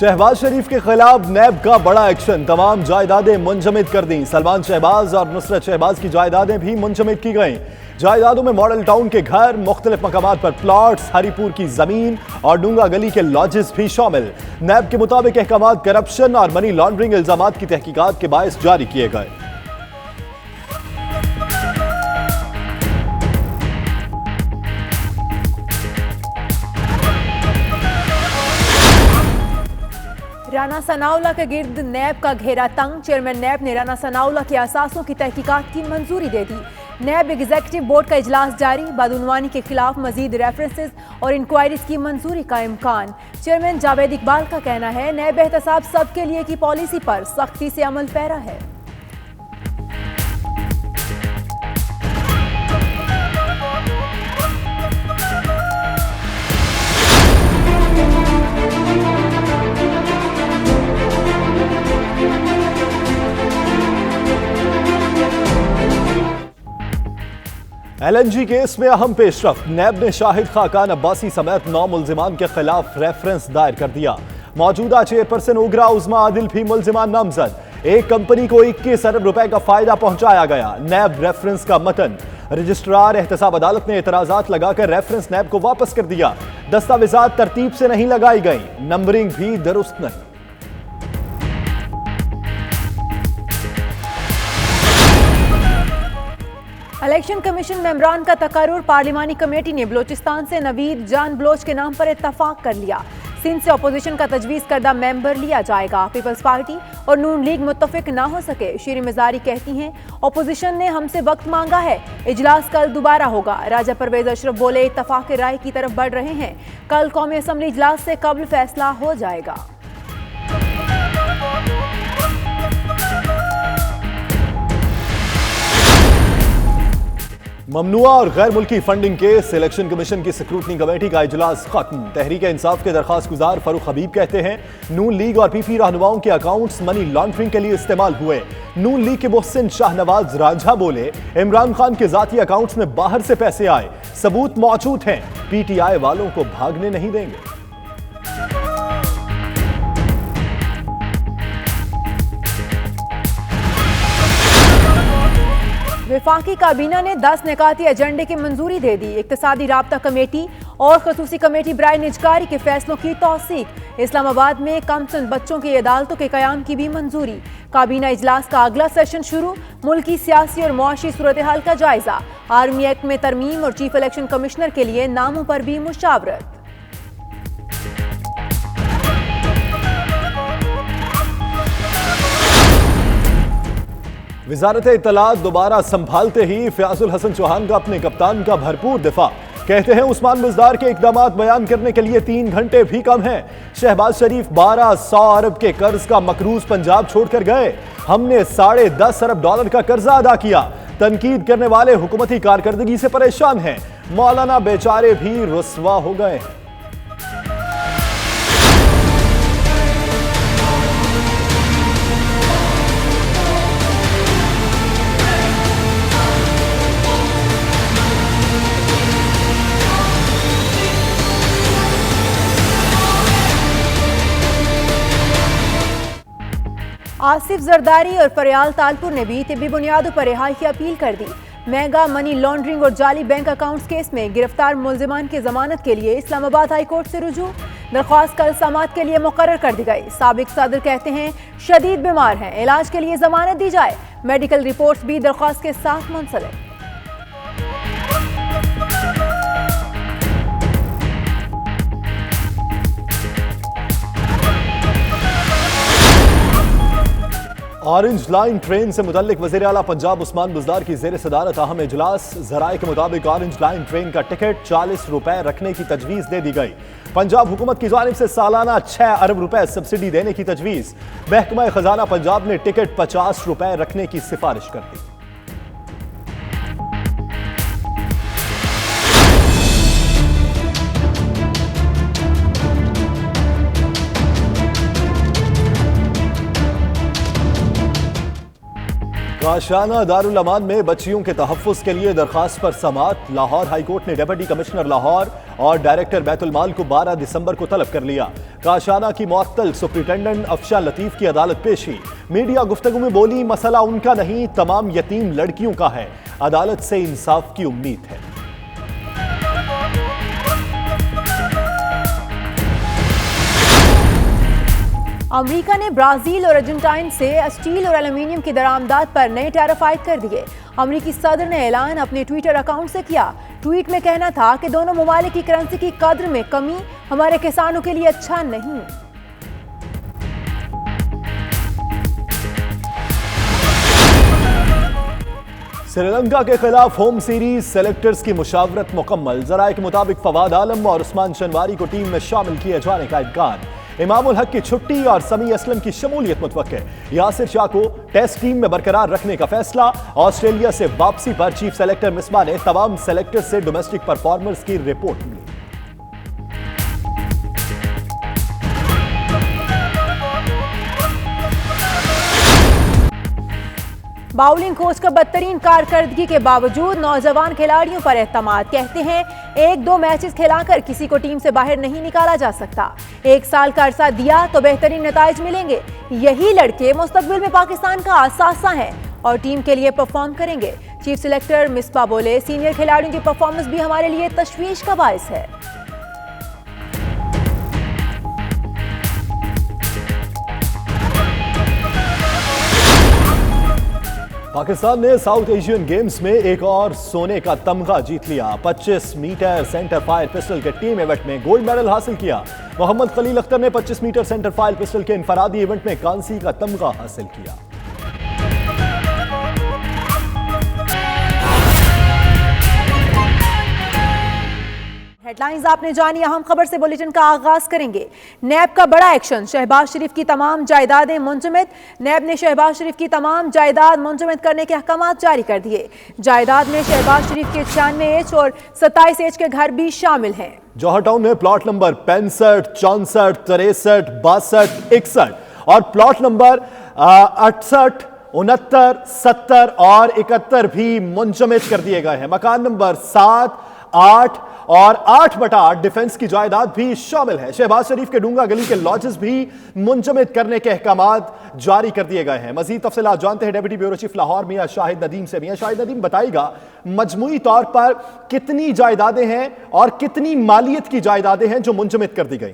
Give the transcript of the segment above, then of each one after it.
शहबाज शरीफ के खिलाफ नैब का बड़ा एक्शन, तमाम जायदादें मुंजमद कर दी। सलमान शहबाज और नुसरत शहबाज की जायदादें भी मुंजमद की गईं। जायदादों में मॉडल टाउन के घर, मुख्तलिफ मकामात पर प्लॉट्स, हरीपुर की जमीन और डूंगा गली के लॉजेस भी शामिल। नैब के मुताबिक अहकामात करप्शन और मनी लॉन्ड्रिंग इल्जामात की तहकीकात के बायस जारी किए गए। राना सनाउल्लाह के गिर्द नैब का घेरा तंग। चेयरमैन नैब ने राना सनाउल्लाह के असासों की तहकीकात की मंजूरी दे दी। नैब एग्जीक्यूटिव बोर्ड का इजलास जारी। बदउनवानी के खिलाफ मजीद रेफरेंसेस और इंक्वायरीज की मंजूरी का इम्कान। चेयरमैन जावेद इकबाल का कहना है, नैब एहतसाब सबके लिए की पॉलिसी पर सख्ती से अमल पैरा है। LNG केस में अहम पेशरफ्त। नैब ने शाहिद खाकान अब्बासी समेत 9 मुल्जिमान के खिलाफ रेफरेंस दायर कर दिया। मौजूदा चेयरपर्सन उगरा उज़मा आदिल भी मुल्जिमान नामजद। एक कंपनी को 21 अरब रुपए का फायदा पहुंचाया गया। नैब रेफरेंस का मतन। रजिस्ट्रार एहतसाब अदालत ने एतराजात लगाकर रेफरेंस नैब को वापस कर दिया। दस्तावेजात तरतीब से नहीं लगाई गई, नंबरिंग भी दुरुस्त नहीं। इलेक्शन कमीशन में इमरान का तकर्रुर। पार्लिमानी कमेटी ने बलोचिस्तान से नवीद जान बलोच के नाम पर इत्तफाक कर लिया। सिंध से अपोजिशन का तजवीज़ करदा मेंबर लिया जाएगा। पीपल्स पार्टी और नून लीग मुत्तफिक ना हो सके। शीरीन मज़ारी कहती हैं, अपोजिशन ने हमसे वक्त मांगा है, इजलास कल दोबारा होगा। राजा परवेज अशरफ बोले, इत्तफाक राय की तरफ बढ़ रहे हैं, कल कौमी असम्बली इजलास से कबल फैसला हो जाएगा। ममनुआ और गैर मुल्की फंडिंग केस। इलेक्शन कमीशन की स्क्रूटनी कमेटी का इजलास खत्म। तहरीक इंसाफ के दरखास्त गुजार फरूख हबीब कहते हैं, नून लीग और पीपी रहनुमाओं के अकाउंट्स मनी लॉन्ड्रिंग के लिए इस्तेमाल हुए। नून लीग के मोहसिन शाहनवाज रांझा बोले, इमरान खान के जाती अकाउंट्स में बाहर से पैसे आए, सबूत मौजूद हैं, PTI वालों को भागने नहीं देंगे। वफाकी काबीना ने 10 निकाती एजेंडे की मंजूरी दे दी। इक्तिसादी राब्ता कमेटी और खसूसी कमेटी बराए निजकारी के फैसलों की तौसीक। इस्लामाबाद में कमसन बच्चों की अदालतों के कयाम की भी मंजूरी। काबीना इजलास का अगला सेशन शुरू। मुल्की सियासी और मुआशी सूरत हाल का जायजा। आर्मी एक्ट में तरमीम और चीफ इलेक्शन कमिश्नर के लिए नामों पर भी मुशावरत। वजारत इत्तलात दोबारा संभालते ही फयाजुल हसन चौहान का अपने कप्तान का भरपूर दिफा। कहते हैं, उस्मान बुज़दार के इक़दामात बयान करने के लिए 3 घंटे भी कम हैं। शहबाज शरीफ 1200 अरब के कर्ज का मकरूज पंजाब छोड़कर गए। हमने $10.5 अरब का कर्जा अदा किया। तनकीद करने वाले हुकूमती कारकर्दगी से परेशान हैं। मौलाना बेचारे भी रुस्वा हो गए। आसिफ जरदारी और फरियाल तालपुर ने भी तिब्बी बुनियादों पर रिहाई की अपील कर दी। महंगा मनी लॉन्ड्रिंग और जाली बैंक अकाउंट्स केस में गिरफ्तार मुल्जिमान की जमानत के लिए इस्लामाबाद हाई कोर्ट से रुजू। दरख्वास्त कल समाअत के लिए मुकर्रर कर दी गई। साबिक सदर कहते हैं, शदीद बीमार हैं, इलाज के लिए जमानत दी जाए। मेडिकल रिपोर्ट्स भी दरख्वास्त के साथ मुंसलिक। ऑरेंज लाइन ट्रेन से मुतल्लिक वज़ीर आला पंजाब उस्मान बुज़दार की ज़ेर सदारत अहम इजलास। ज़राए के मुताबिक ऑरेंज लाइन ट्रेन का टिकट 40 रुपए रखने की तजवीज़ दे दी गई। पंजाब हुकूमत की जानिब से सालाना 6 अरब रुपए सब्सिडी देने की तजवीज़। महकमा खजाना पंजाब ने टिकट 50 रुपए रखने की सिफारिश कर दी। काशाना दारुल अमान में बच्चियों के तहफ़्फ़ुज़ के लिए दरख्वास्त पर समाअत। लाहौर हाई कोर्ट ने डिप्टी कमिश्नर लाहौर और डायरेक्टर बैतुल माल को 12 दिसंबर को तलब कर लिया। काशाना की मुअत्तल सुप्रिटेंडेंट अफशा लतीफ़ की अदालत पेशी। मीडिया गुफ्तगू में बोली, मसला उनका नहीं, तमाम यतीम लड़कियों का है। अदालत से इंसाफ की उम्मीद है। अमेरिका ने ब्राजील और अर्जेंटाइन से स्टील और एल्यूमीनियम की दरामदात पर नए टैरिफ आयद कर दिए। अमेरिकी सदर ने ऐलान अपने ट्विटर अकाउंट से किया। ट्वीट में कहना था कि दोनों ममालिक की करेंसी की कद्र में कमी हमारे किसानों के लिए अच्छा नहीं। श्रीलंका के खिलाफ होम सीरीज सेलेक्टर्स की मुशावरत मुकम्मल। जराये के मुताबिक फवाद आलम और उस्मान शनवारी को टीम में शामिल किए जाने का इम्कान। इमामुल हक की छुट्टी और समी असलम की शमूलियत मुतवक्के। यासिर शाह को टेस्ट टीम में बरकरार रखने का फैसला। ऑस्ट्रेलिया से वापसी पर चीफ सेलेक्टर मिसबा ने तमाम सेलेक्टर्स से डोमेस्टिक परफॉर्मर्स की रिपोर्ट ली। बाउलिंग कोच का बदतरीन कारकर्दगी के बावजूद नौजवान खिलाड़ियों पर एतमाद। कहते हैं 1-2 मैचेस खिलाकर किसी को टीम से बाहर नहीं निकाला जा सकता। 1 साल का अरसा दिया तो बेहतरीन नताइज मिलेंगे। यही लड़के मुस्तकबिल में पाकिस्तान का असासा हैं और टीम के लिए परफॉर्म करेंगे। चीफ सेलेक्टर मिसबा बोले, सीनियर खिलाड़ियों की परफॉर्मेंस भी हमारे लिए तशवीश का बायस है। पाकिस्तान ने साउथ एशियन गेम्स में एक और सोने का तमगा जीत लिया। 25 मीटर सेंटर फायर पिस्टल के टीम इवेंट में गोल्ड मेडल हासिल किया। मोहम्मद खलील अख्तर ने 25 मीटर सेंटर फायर पिस्टल के इनफरादी इवेंट में कांसी का तमगा हासिल किया। हेडलाइंस आपने जानी। अहम खबर से बुलेटिन का आगाज करेंगे। नैब का बड़ा एक्शन, शहबाज शरीफ की तमाम जायदादें मुंजमद। नैब ने शहबाज शरीफ की तमाम जायदाद मुंजमद करने के अहकाम जारी कर दिए। जायदाद में शहबाज शरीफ के 96H और 27H के घर भी शामिल हैं। जौहर टाउन में प्लॉट नंबर 65, 64, 63, 62, 61 और प्लॉट नंबर 68, 69, 70 और 71 भी मुंजमद कर दिए गए हैं। मकान नंबर 7, 8 और 8/8 डिफेंस की जायदाद भी शामिल है। शहबाज शरीफ के डूंगा गली के लॉजेस भी मुंजमद करने के अहकामात जारी कर दिए गए हैं। मजीद तफसीलात जानते हैं डेप्यूटी ब्यूरो चीफ लाहौर मियां शाहिद नदीम से। मियां शाहिद नदीम, बताइएगा मजमूई तौर पर कितनी जायदादें हैं और कितनी मालियत की जायदादें हैं जो मुंजमद कर दी गई?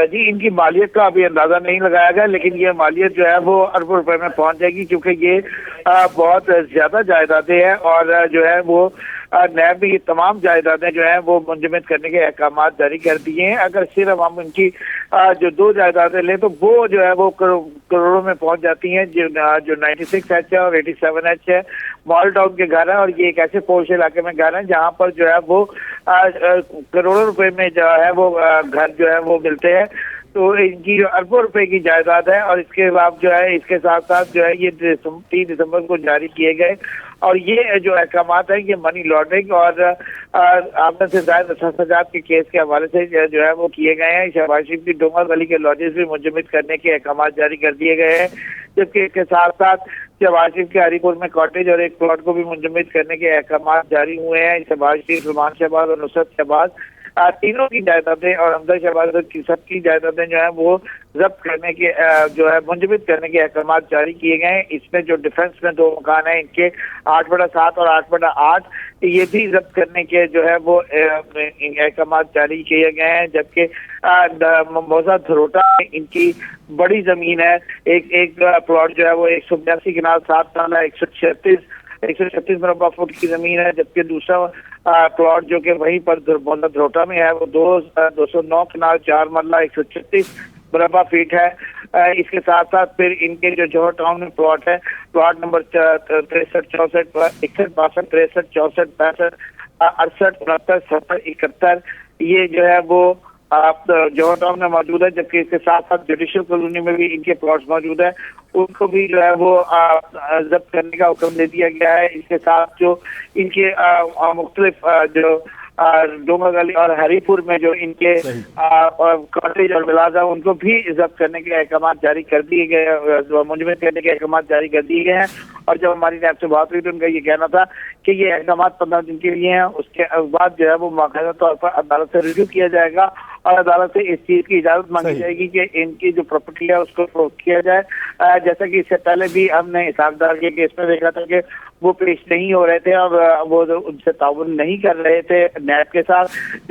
जी, इनकी मालियत का अभी अंदाजा नहीं लगाया गया, लेकिन ये मालियत जो है वो अरबों रुपए में पहुंच जाएगी, क्योंकि ये बहुत ज्यादा जायदादें हैं और जो है वो नैब भी तमाम जायदादें जो हैं वो मुंजमद करने के अहकाम जारी कर दिए हैं। अगर सिर्फ हम इनकी जो 2 जायदादें लें तो वो जो है वो करोड़ों में पहुंच जाती हैं। जो 96H है और 87H है, मॉल टाउन के घर है और ये एक ऐसे पोश इलाके में घर है जहाँ पर जो है वो करोड़ों रुपए में जो है वो घर जो है वो मिलते हैं। तो इनकी जो अरबों रुपए की जायदाद है और इसके बाद जो है इसके साथ साथ जो है ये 3 दिसंबर को जारी किए गए और ये जो अहकाम है ये मनी लॉन्ड्रिंग और आमदन से ज़ायद सजात के केस के हवाले से जो है वो किए गए हैं। शहबाज शरीफ की डोंगा गली के लॉजेस भी मुंजमद करने के अहकाम जारी कर दिए गए हैं, जबकि इसके साथ साथ शहबाज शरीफ के हरीपुर में कॉटेज और एक प्लॉट को भी मुंजमद करने के अहकाम जारी हुए हैं। शहबाज शरीफ, सलमान शहबाज और नुसरत शहबाज तीनों की जायदादें और हमजा शहबाज की सबकी जायदादें जो है वो जब्त करने के जो है मुंजमद करने के अहकाम जारी किए गए हैं। इसमें जो डिफेंस में 2 मकान हैं इनके 8/7 और 8/8 ये भी जब्त करने के जो है वो अहकाम जारी किए गए हैं, जबकि मौजा धरोटा में इनकी बड़ी जमीन है। एक प्लॉट जो है वो 182 किनाल 7 साल 136 मुरब्बा फुट की जमीन है, जबकि दूसरा प्लॉट जो कि वहीं पर धरोटा में है वो 209 किनाल 4 मरला 136 मुरब्बा फीट है। इसके साथ साथ फिर इनके जो जौहर टाउन में प्लॉट है, प्लॉट नंबर 63, 64, 61, 62, 63, 64, 65, 68, 69, 70, 71 ये जो है वो आप जौहर टाउन में मौजूद है, जबकि इसके साथ साथ जुडिशल कॉलोनी में भी इनके प्लॉट्स मौजूद है, उनको भी जो है वो जब्त करने का हुक्म दे दिया गया है। इसके साथ जो इनके मुख्तलिफ जो डोंगर गली और हरीपुर में जो इनके कॉटेज और विलासा उनको भी जब्त करने के अहकाम जारी कर दिए गए, मुंजमद करने के अहकाम जारी कर दिए गए हैं। और जब हमारी नैब से बात हुई तो उनका ये कहना था कि ये अहकाम 15 दिन के लिए हैं, उसके बाद जो है वो बाकायदा तौर पर अदालत से रिव्यू किया जाएगा और अदालत से इस चीज की इजाजत मांगी जाएगी कि इनकी जो प्रॉपर्टी है उसको फरोख्त किया जाए। जैसा कि इससे पहले भी हमने इसहाकदार के केस में देखा था कि वो पेश नहीं हो रहे थे और वो उनसे ताउन नहीं कर रहे थे नैब के साथ,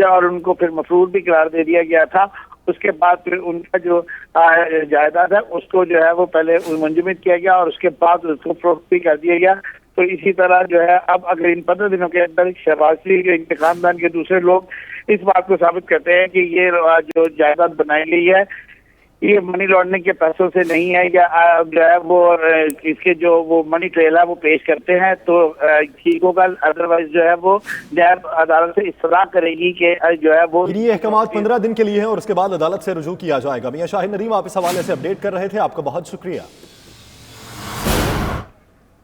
और उनको फिर मफरूर भी करार दे दिया गया था। उसके बाद फिर उनका जो जायदाद है उसको जो है वो पहले मुंजमद किया गया और उसके बाद उसको फरोख्त भी कर दिया गया। तो इसी तरह जो है अब अगर इन 15 दिनों के अंदर शहबाज शरीफ के इनके खानदान के दूसरे लोग इस बात को साबित करते हैं कि ये जो जायदाद बनाई गई है ये मनी लॉन्ड्रिंग के पैसों से नहीं है, या जो है वो इसके जो वो मनी ट्रेल है वो पेश करते हैं, तो ठीक होगा। अदरवाइज जो है वो नैब अदालत से इस्तदा करेगी कि जो है वो ये अहकाम 15 दिन के लिए है और उसके बाद अदालत से रुजू किया जाएगा। मियां शाहिद नदीम आप इस हवाले से अपडेट कर रहे थे, आपका बहुत शुक्रिया।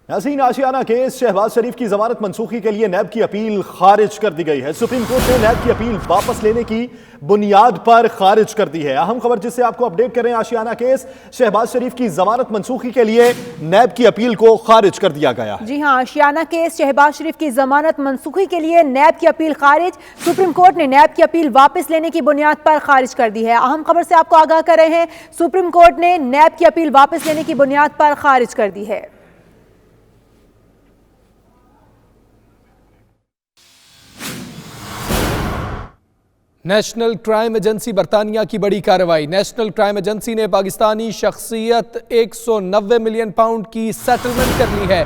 हसीन आशियाना केस शहबाज शरीफ की जमानत मंसूखी के लिए नैब की अपील खारिज कर दी गई है। सुप्रीम कोर्ट ने नैब की अपील वापस लेने की बुनियाद पर खारिज कर दी है। अहम खबर जिससे आपको अपडेट कर रहे हैं, आशियाना केस शहबाज शरीफ की जमानत मंसूखी के लिए नैब की अपील को खारिज कर दिया गया। जी हां, आशियाना केस शहबाज शरीफ की जमानत मंसूखी के लिए नैब की अपील खारिज। सुप्रीम कोर्ट ने नैब की अपील वापस लेने की बुनियाद पर खारिज कर दी है। अहम खबर से आपको आगाह कर रहे हैं, सुप्रीम कोर्ट ने नैब की अपील वापस लेने की बुनियाद पर खारिज कर दी है। नेशनल क्राइम एजेंसी बरतानिया की बड़ी कार्रवाई। नेशनल क्राइम एजेंसी ने पाकिस्तानी शख्सियत 190 मिलियन पाउंड की सेटलमेंट कर ली है।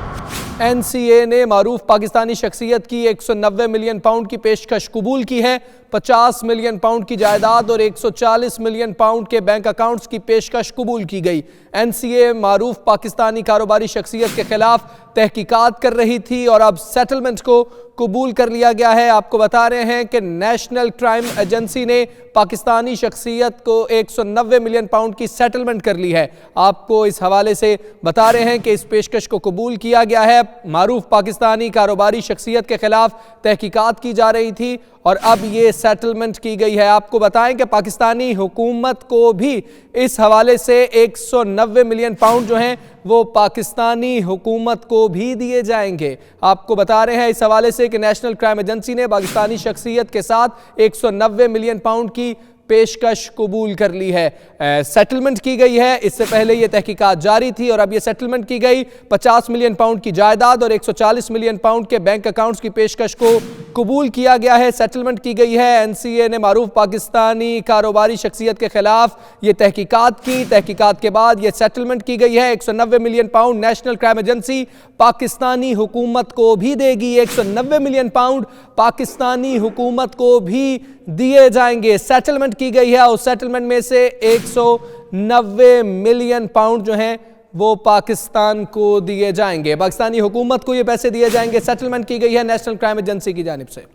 एनसीए ने मारूफ पाकिस्तानी शख्सियत की 190 मिलियन पाउंड की पेशकश कबूल की है। 50 मिलियन पाउंड की जायदाद और 140 मिलियन पाउंड के बैंक अकाउंट्स की पेशकश कबूल की गई। एनसीए मारूफ पाकिस्तानी कारोबारी शख्सियत के खिलाफ तहकीकात कर रही थी और अब सेटलमेंट को कबूल कर लिया गया है। आपको बता रहे हैं कि नेशनल क्राइम एजेंसी ने पाकिस्तानी शख्सियत को 190 मिलियन पाउंड की सेटलमेंट कर ली है। आपको इस हवाले से बता रहे हैं कि इस पेशकश को कबूल किया गया है। मारूफ पाकिस्तानी कारोबारी शख्सियत के खिलाफ तहकीकात की जा रही थी और अब ये सेटलमेंट की गई है। आपको बताएं कि पाकिस्तानी हुकूमत को भी इस हवाले से 190 मिलियन पाउंड जो हैं वो पाकिस्तानी हुकूमत को भी दिए जाएंगे। आपको बता रहे हैं इस हवाले से कि नेशनल क्राइम एजेंसी ने पाकिस्तानी शख्सियत के साथ 190 मिलियन पाउंड की पेशकश कबूल कर ली है। सेटलमेंट की गई है। इससे पहले ये तहकीकात जारी थी और अब ये सेटलमेंट की गई। 50 मिलियन पाउंड की जायदाद और 140 मिलियन पाउंड के बैंक अकाउंट्स की पेशकश को कबूल किया गया है, सेटलमेंट की गई है। एनसीए ने मारूफ पाकिस्तानी कारोबारी शख्सियत के खिलाफ ये तहकीकात की। तहकीकात के बाद ये सेटलमेंट की गई है। 190 million pound national crime agency Pakistani हुकूमत को भी देगी। 190 मिलियन पाउंड पाकिस्तानी हुकूमत को भी दिए जाएंगे। सेटलमेंट की गई है और सेटलमेंट में से 190 मिलियन पाउंड जो हैं वो पाकिस्तान को दिए जाएंगे। पाकिस्तानी हुकूमत को ये पैसे दिए जाएंगे। सेटलमेंट की गई है नेशनल क्राइम एजेंसी की जानिब से।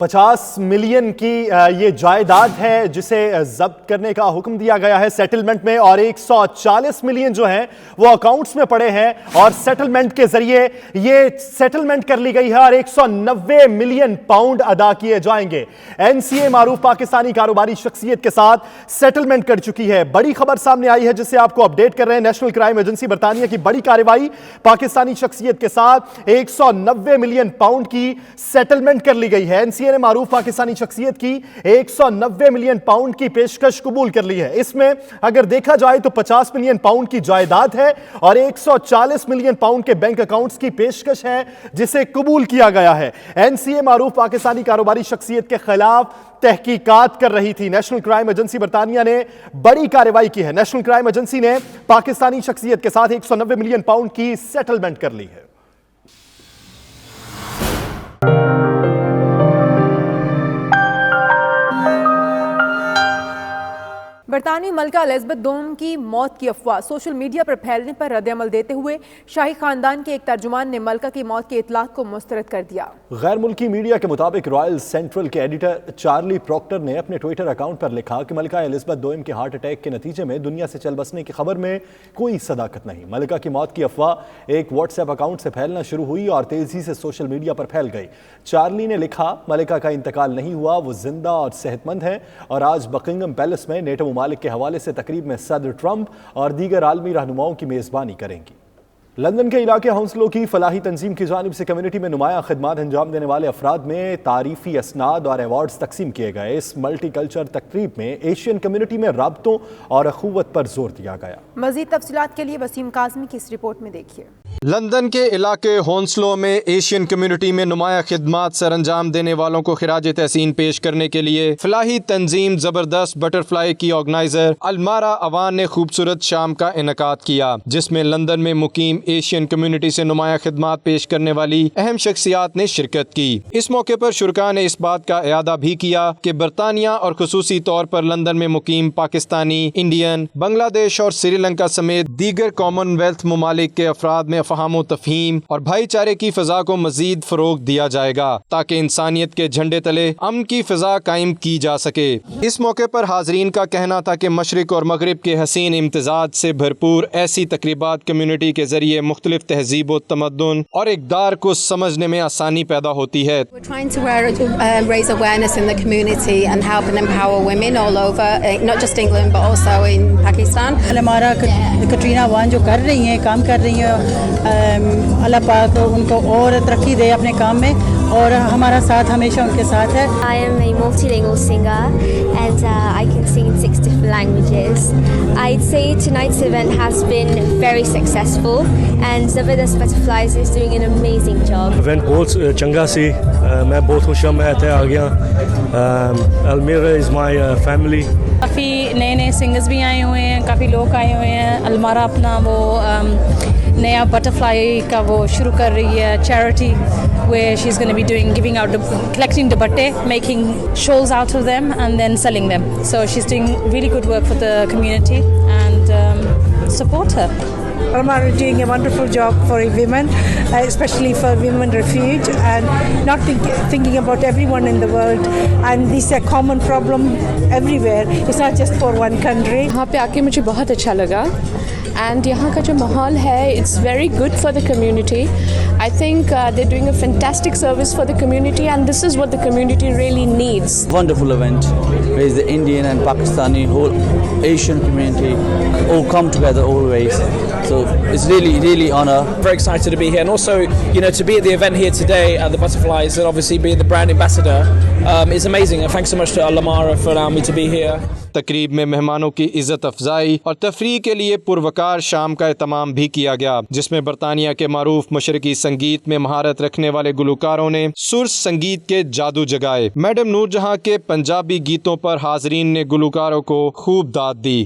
50 मिलियन की ये जायदाद है जिसे जब्त करने का हुक्म दिया गया है सेटलमेंट में, और 140 मिलियन जो हैं वो अकाउंट्स में पड़े हैं और सेटलमेंट के जरिए ये सेटलमेंट कर ली गई है और 190 मिलियन पाउंड अदा किए जाएंगे। एनसीए मारूफ पाकिस्तानी कारोबारी शख्सियत के साथ सेटलमेंट कर चुकी है। बड़ी खबर सामने आई है जिससे आपको अपडेट कर रहे हैं। नेशनल क्राइम एजेंसी बरतानिया की बड़ी कार्रवाई, पाकिस्तानी शख्सियत के साथ 190 मिलियन पाउंड की सेटलमेंट कर ली गई है। एनसीए ने मारूफ पाकिस्तानी शख्सियत की 190 मिलियन पाउंड की पेशकश कबूल कर ली है। इसमें अगर देखा जाए तो 50 मिलियन पाउंड की जायदाद है और 140 मिलियन पाउंड के बैंक अकाउंट्स की पेशकश है जिसे कबूल किया गया है। एनसीए मारूफ पाकिस्तानी कारोबारी शख्सियत के खिलाफ तहकीकात कर रही थी। नेशनल क्राइम एजेंसी बरतानिया ने बड़ी कार्रवाई की है। नेशनल क्राइम एजेंसी ने पाकिस्तानी शख्सियत के साथ 190 मिलियन पाउंड की सेटलमेंट कर ली है। برطانوی ملکہ الزبتھ دوم کی موت کی افواہ سوشل میڈیا پر پھیلنے پر رد عمل دیتے ہوئے شاہی خاندان کے ایک ترجمان نے ملکہ کی موت کے اطلاق کو مسترد کر دیا۔ غیر ملکی میڈیا کے مطابق رائل سینٹرل کے ایڈیٹر چارلی پروکٹر نے اپنے ٹویٹر اکاؤنٹ پر لکھا کہ ملکہ الزبتھ دوم کے ہارٹ اٹیک کے نتیجے میں دنیا سے چل بسنے کی خبر میں کوئی صداقت نہیں۔ ملکہ کی موت کی افواہ ایک واٹس ایپ اکاؤنٹ سے پھیلنا شروع ہوئی اور تیزی سے سوشل میڈیا پر پھیل گئی۔ چارلی نے لکھا، ملکہ کا انتقال نہیں ہوا، وہ زندہ اور صحت مند ہے اور آج بکنگم پیلس میں نیٹو ممالک کے حوالے سے تقریب میں صدر ٹرمپ اور دیگر عالمی رہنماؤں کی میزبانی کریں گی۔ لندن کے علاقے ہاؤنسلوں کی فلاحی تنظیم کی جانب سے کمیونٹی میں نمایاں خدمات انجام دینے والے افراد میں تعریفی اسناد اور ایوارڈز تقسیم کیے گئے۔ اس ملٹی کلچر تقریب میں ایشین کمیونٹی میں رابطوں اور اخوت پر زور دیا گیا۔ مزید تفصیلات کے لیے وسیم کاظمی کی اس رپورٹ میں دیکھیے۔ لندن کے علاقے ہونسلو میں ایشین کمیونٹی میں نمایاں خدمات سر انجام دینے والوں کو خراج تحسین پیش کرنے کے لیے فلاحی تنظیم زبردست بٹر فلائی کی آرگنائزر المارا اوان نے خوبصورت شام کا انعقاد کیا، جس میں لندن میں مقیم ایشین کمیونٹی سے نمایاں خدمات پیش کرنے والی اہم شخصیات نے شرکت کی۔ اس موقع پر شرکاء نے اس بات کا اعادہ بھی کیا کہ برطانیہ اور خصوصی طور پر لندن میں مقیم پاکستانی، انڈین، بنگلہ دیش اور سری لنکا سمیت دیگر کامن ویلتھ ممالک کے افراد میں فہم و تفہیم اور بھائی چارے کی فضا کو مزید فروغ دیا جائے گا تاکہ انسانیت کے جھنڈے تلے امن کی فضا قائم کی جا سکے۔ اس موقع پر حاضرین کا کہنا تھا کہ مشرق اور مغرب کے حسین امتزاج سے بھرپور ایسی تقریبات کمیونٹی کے ذریعے مختلف تہذیب و تمدن اور اقدار کو سمجھنے میں آسانی پیدا ہوتی ہے۔ We're trying to raise awareness in the community and help and empower women all over, not just England but also in Pakistan. ہمارا کٹرینہ وان جو کر رہی ہیں، کام کر رہی ہیں، اللہ پاک ان کو اور ترقی دے اپنے کام میں، اور ہمارا ساتھ ہمیشہ ان کے ساتھ ہے۔ I am a multilingual singer and I can sing in 6 different languages. I'd say tonight's event has been very successful and Zabardast Butterflies is doing an amazing job. Event بہت چنگا سی، میں بہت خوش ہوں، میں اتنے آ گیا۔ المیرا از مائی فیملی۔ کافی نئے نئے سنگرز بھی آئے ہوئے ہیں، کافی لوگ آئے ہوئے ہیں۔ المارا اپنا وہ نیا بٹرفلائی کا وہ شروع کر رہی ہے charity where she's going to be giving out, collecting dupatte, making shawls out of them and then selling them. So she's doing really good work for the community and support her. Almara is doing a wonderful job for women, especially for women refuge, and not thinking about everyone in the world. And this is a common problem everywhere. It's not just for one country. یہاں پہ آ کے مجھے بہت اچھا لگا and یہاں کا جو ماحول ہے it's very good for the community. I think they doing a fantastic service for the community and this is what the community really needs. Wonderful event where the Indian and Pakistani whole Asian community all come together always. So it's really honor. Very excited to be here and also to be at the event here today at the Butterflies and obviously be the brand ambassador is amazing, and thanks so much to Alamara for allowing me to be here. تقریب میں مہمانوں کی عزت افزائی اور تفریح کے لیے پروکار شام کا اہتمام بھی کیا گیا، جس میں برطانیہ کے معروف مشرقی سنگیت میں مہارت رکھنے والے گلوکاروں نے سر سنگیت کے جادو جگائے۔ میڈم نور جہاں کے پنجابی گیتوں پر حاضرین نے گلوکاروں کو خوب داد دی۔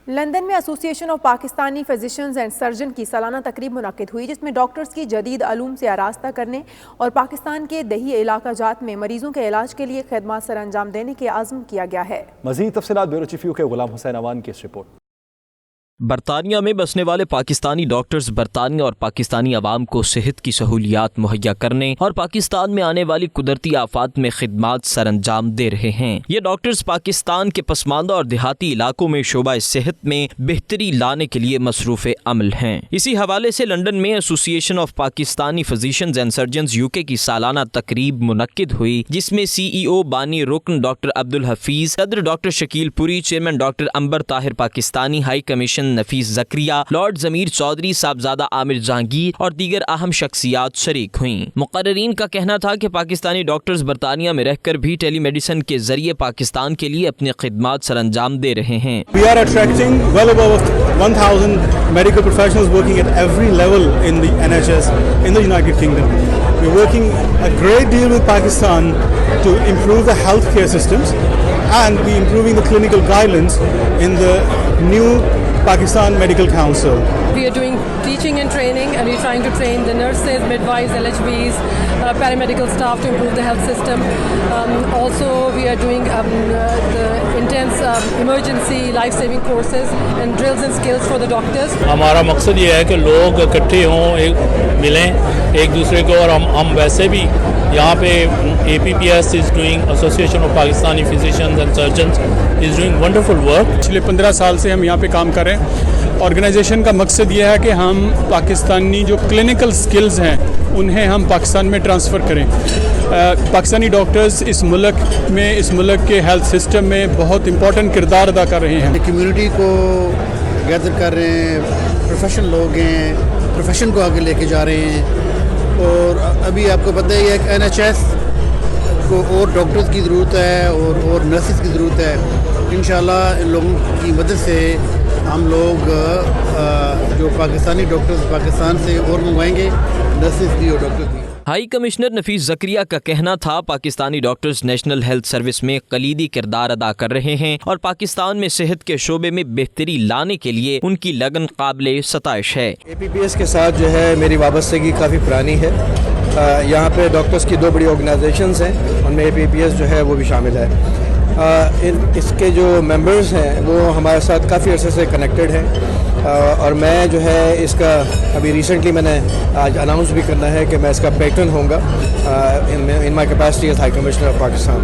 لندن میں ایسوسی ایشن of Pakistani physicians and surgeon کی سالانہ تقریب منعقد ہوئی، جس میں ڈاکٹرز کی جدید علوم سے آراستہ کرنے اور پاکستان کے دیہی علاقہ جات میں مریضوں کے علاج کے لیے خدمات سر انجام دینے کے عزم کیا گیا ہے۔ مزید تفصیلات بیورو چیف کے غلام حسین اوان کی اس رپورٹ۔ برطانیہ میں بسنے والے پاکستانی ڈاکٹرز برطانیہ اور پاکستانی عوام کو صحت کی سہولیات مہیا کرنے اور پاکستان میں آنے والی قدرتی آفات میں خدمات سر انجام دے رہے ہیں۔ یہ ڈاکٹرز پاکستان کے پسماندہ اور دیہاتی علاقوں میں شعبہ صحت میں بہتری لانے کے لیے مصروف عمل ہیں۔ اسی حوالے سے لندن میں ایسوسی ایشن of Pakistani physicians and surgeons UK کی سالانہ تقریب منعقد ہوئی، جس میں CEO بانی رکن ڈاکٹر عبدالحفیظ، صدر doctor Shakeel Puri, chairman doctor Anbar Tahir, Pakistani high commission commission Nafees Zakaria, lord Zameer Chaudhry, صاحبزادہ عامر جہانگیر اور دیگر اہم شخصیات شریک ہوئیں۔ مقررین کا کہنا تھا کہ پاکستانی ڈاکٹرز برطانیہ میں رہ کر بھی ٹیلی میڈیسن کے ذریعے پاکستان کے لیے اپنی خدمات سر انجام دے رہے ہیں۔ We are attracting well above 1,000 medical professionals working at every level in the NHS in the United Kingdom. We're working a great deal with Pakistan to improve the healthcare systems, and we're improving the clinical guidelines in the new Pakistan Medical Council. We are doing teaching and training, and we're trying to train the nurses, midwives, LHBs, paramedical staff to improve the health system. Also, we are doing the intense emergency life-saving courses and drills and skills for the doctors. ہمارا مقصد یہ ہے کہ لوگ اکٹھے ہوں، ملیں ایک دوسرے کو، اور ہم ویسے بھی یہاں پہ APPS is doing Association of Pakistani Physicians and Surgeons is doing wonderful work. پچھلے 15 سال سے ہم یہاں پہ کام کر رہے ہیں۔ آرگنائزیشن کا مقصد یہ ہے کہ ہم پاکستانی جو کلینکل سکلز ہیں انہیں ہم پاکستان میں ٹرانسفر کریں۔ پاکستانی ڈاکٹرز اس ملک کے ہیلتھ سسٹم میں بہت امپورٹنٹ کردار ادا کر رہے ہیں۔ کمیونٹی کو گیدر کر رہے ہیں، پروفیشنل لوگ ہیں، پروفیشن کو آگے لے کے جا رہے ہیں، اور ابھی آپ کو پتہ ہی ہے کہ NHS کو اور ڈاکٹرز کی ضرورت ہے اور نرسز کی ضرورت ہے۔ انشاءاللہ ان لوگوں کی مدد سے ہم لوگ جو پاکستانی ڈاکٹرز پاکستان سے اور منگوائیں گے، نرسز بھی اور ڈاکٹرز بھی۔ ہائی کمشنر نفیس زکریا کا کہنا تھا Pakistani doctors national health service میں کلیدی کردار ادا کر رہے ہیں اور پاکستان میں صحت کے شعبے میں بہتری لانے کے لیے ان کی لگن قابل ستائش ہے۔ APPS کے ساتھ جو ہے میری وابستگی کافی پرانی ہے۔ یہاں پہ ڈاکٹرز کی 2 بڑی آرگنائزیشنز ہیں، ان میں APPS جو ہے وہ بھی شامل ہے۔ اس کے جو ممبرز ہیں وہ ہمارے ساتھ کافی عرصے سے کنیکٹڈ ہیں، اور میں جو ہے اس کا ابھی ریسنٹلی میں نے آج اناؤنس بھی کرنا ہے کہ میں اس کا پیٹرن ہوں گا in my capacity as high commissioner of Pakistan.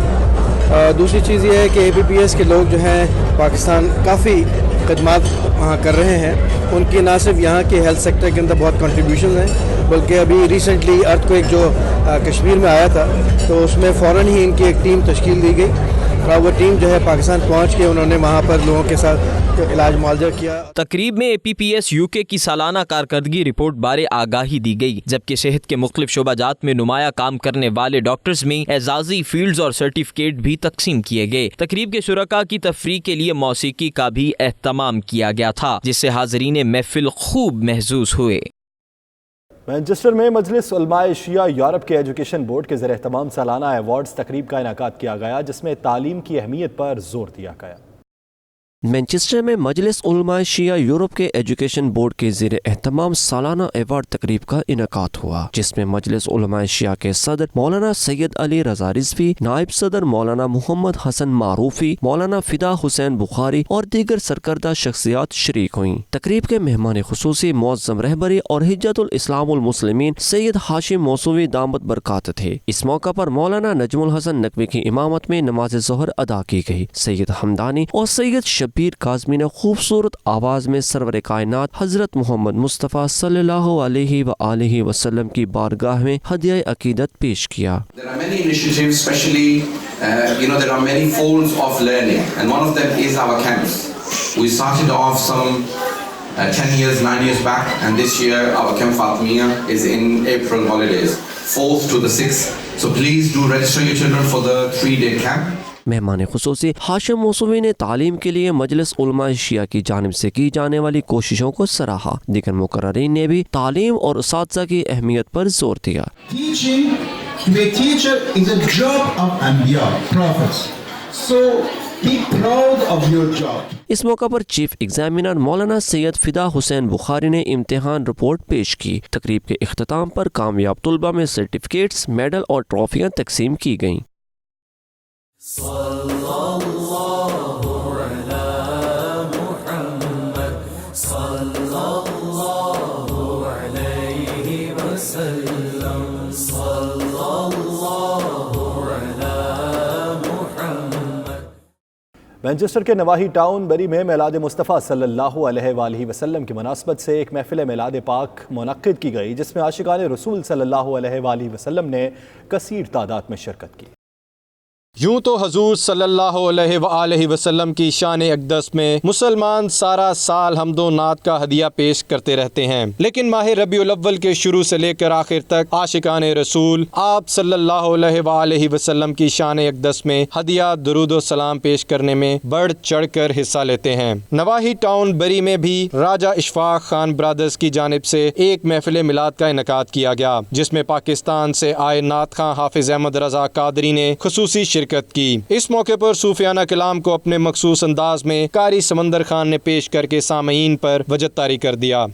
دوسری چیز یہ ہے کہ APPS کے لوگ جو ہیں پاکستان کافی خدمات وہاں کر رہے ہیں، ان کی نہ صرف یہاں کے ہیلتھ سیکٹر کے اندر بہت کنٹریبیوشنز ہیں، بلکہ ابھی ریسنٹلی ارتھ کویک جو کشمیر میں آیا تھا تو اس میں فوراً ہی ان کی ایک ٹیم تشکیل دی گئی، اور وہ ٹیم جو ہے پاکستان پہنچ کے انہوں نے وہاں پر لوگوں کے ساتھ علاج معالجہ کیا۔ تقریب میں APPS UK کی سالانہ کارکردگی رپورٹ بارے آگاہی دی گئی، جبکہ صحت کے مختلف شعبہ جات میں نمایاں کام کرنے والے ڈاکٹرز میں اعزازی فیلڈز اور سرٹیفکیٹ بھی تقسیم کیے گئے۔ تقریب کے شرکاء کی تفریح کے لیے موسیقی کا بھی اہتمام کیا گیا تھا، جس سے حاضرین محفل خوب محظوظ ہوئے۔ مانچسٹر میں مجلس علماء شیعہ یورپ کے ایجوکیشن بورڈ کے زیر اہتمام سالانہ ایوارڈز تقریب کا انعقاد کیا گیا، جس میں تعلیم کی اہمیت پر زور دیا گیا۔ مانچسٹر میں مجلس علماء شیعہ یورپ کے ایجوکیشن بورڈ کے زیر اہتمام سالانہ ایوارڈ تقریب کا انعقاد ہوا، جس میں مجلس علماء شیعہ کے صدر مولانا سید علی رضا رضوی، نائب صدر مولانا محمد حسن معروفی، مولانا فدا حسین بخاری اور دیگر سرکردہ شخصیات شریک ہوئیں۔ تقریب کے مہمان خصوصی معظم رہبری اور حجت الاسلام المسلمین سید ہاشم موسوی دامت برکات تھے۔ اس موقع پر مولانا نجم الحسن نقوی کی امامت میں نماز ظہر ادا کی گئی۔ سید حمدانی اور سید پیر کاظمی نے خوبصورت آواز میں سرور کائنات حضرت محمد مصطفیٰ صلی اللہ علیہ وآلہ وسلم کی بارگاہ میں ہدیہ عقیدت پیش کیا۔ There are many initiatives, especially there are many folds of learning, and one of them is our camps. We started off some 10 years, 9 years back, and this year our Camp Fatimiyya is in April holidays, 4th to the 6th. So please do register your children for the 3-day camp. مہمان خصوصی ہاشم موسوی نے تعلیم کے لیے مجلس علماء شیعہ کی جانب سے کی جانے والی کوششوں کو سراہا۔ دیگر مقررین نے بھی تعلیم اور اساتذہ کی اہمیت پر زور دیا۔ Teaching to be a teacher is a job of Anbiya, prophets. So be proud of your job. اس موقع پر چیف ایگزامینر مولانا سید فدا حسین بخاری نے امتحان رپورٹ پیش کی۔ تقریب کے اختتام پر کامیاب طلبہ میں سرٹیفکیٹس، میڈل اور ٹرافیاں تقسیم کی گئیں۔ صلی اللہ علی محمد صلی اللہ علیہ وسلم صلی اللہ علی محمد۔ مانچسٹر کے نواحی ٹاؤن بری میں میلاد مصطفیٰ صلی اللہ علیہ وآلہ وسلم کی مناسبت سے ایک محفل میلاد پاک منعقد کی گئی، جس میں عاشقان رسول صلی اللہ علیہ وآلہ وسلم نے کثیر تعداد میں شرکت کی۔ یوں تو حضور صلی اللہ علیہ وآلہ وسلم کی شان اقدس میں مسلمان سارا سال حمد و نعت کا ہدیہ پیش کرتے رہتے ہیں، لیکن ماہ ربیع الاول کے شروع سے لے کر آخر تک عاشقان رسول آپ صلی اللہ علیہ وآلہ وسلم کی شان اقدس میں ہدیہ درود و سلام پیش کرنے میں بڑھ چڑھ کر حصہ لیتے ہیں۔ نواحی ٹاؤن بری میں بھی راجہ اشفاق خان برادرز کی جانب سے ایک محفل میلاد کا انعقاد کیا گیا، جس میں پاکستان سے آئے نعت خواں حافظ احمد رضا قادری نے خصوصی شرکت کی۔ اس موقع پر صوفیانہ کلام کو اپنے مخصوص انداز میں قاری سمندر خان نے پیش کر کے سامعین پر وجد طاری کر دیا۔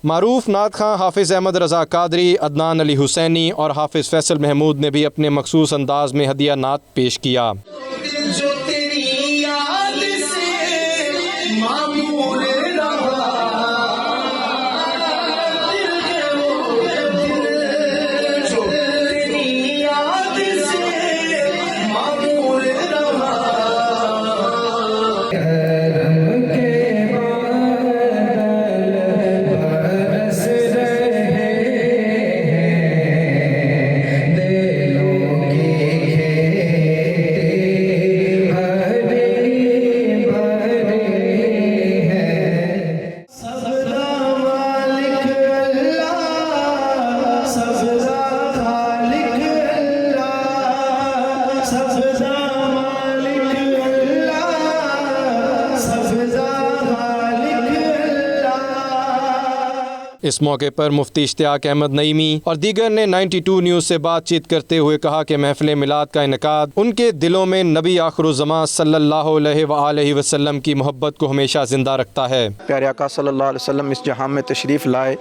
معروف نعت خواں حافظ احمد رضا قادری، عدنان علی حسینی اور حافظ فیصل محمود نے بھی اپنے مخصوص انداز میں ہدیہ نعت پیش کیا۔ اس موقع پر مفتی اشتیاق احمد نعیمی اور دیگر نے 92 نیوز سے بات چیت کرتے ہوئے کہا کہ محفل میلاد کا انعقاد ان کے دلوں میں نبی آخر الزماں صلی اللہ علیہ وآلہ وسلم کی محبت کو ہمیشہ زندہ رکھتا ہے۔ پیارے آقا صلی اللہ علیہ وسلم اس جہاں میں تشریف لائے